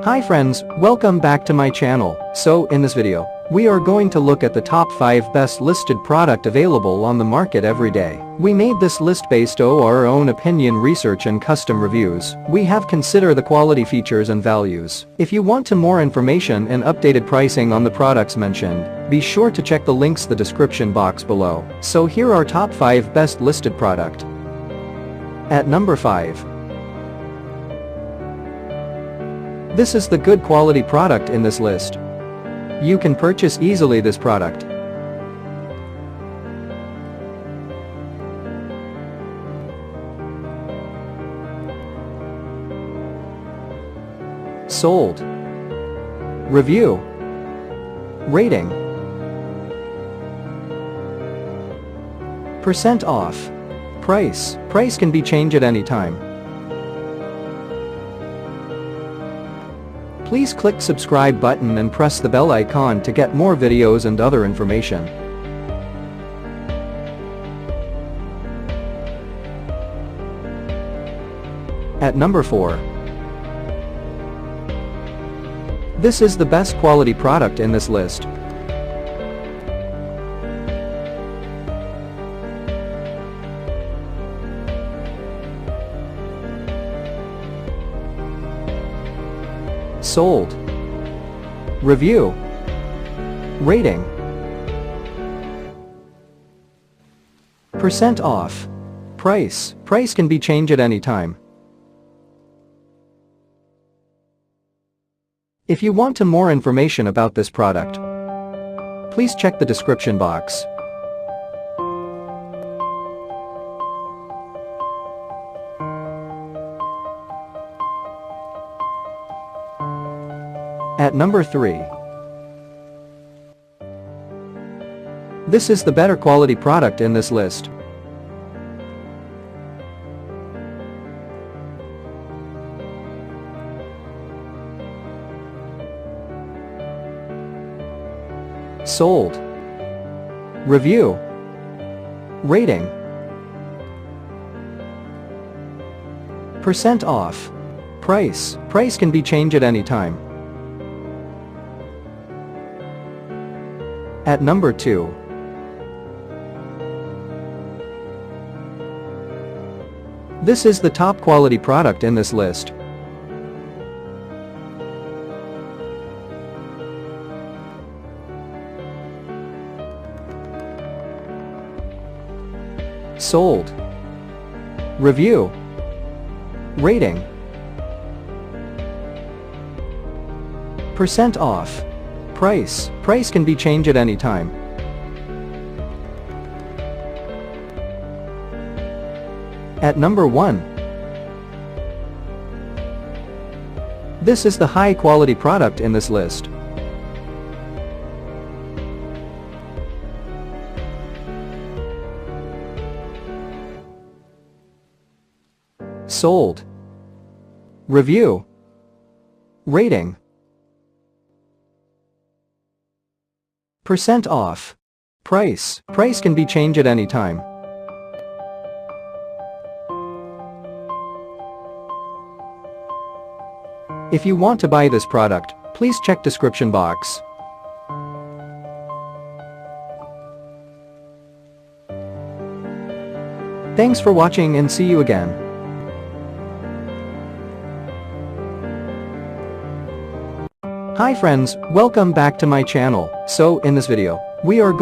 Hi friends, welcome back to my channel. So in this video, we are going to look at the top 5 best listed product available on the market every day. We made this list based on our own opinion, research and custom reviews. We have considered the quality, features and values. If you want to more information and updated pricing on the products mentioned, be sure to check the links in the description box below. So here are top 5 best listed product. At number 5. This is the good quality product in this list. You can purchase easily this product. Sold. Review. Rating. Percent off. Price. Price can be changed at any time. Please click subscribe button and press the bell icon to get more videos and other information. At number 4. This is the best quality product in this list. Sold. Review. Rating. Percent off. Price. Price can be changed at any time. If you want to more information about this product, please check the description box. At number 3. This is the better quality product in this list. Sold. Review. Rating. Percent off. Price. Price can be changed at any time. At number 2. This is the top quality product in this list. Sold. Review. Rating. Percent off. Price. Price can be changed at any time. At number 1. This is the high quality product in this list. Sold. Review. Rating. Percent off. Price. Price can be changed at any time. If you want to buy this product, please check description box. Thanks for watching and see you again. Hi friends, welcome back to my channel. So in this video, we are going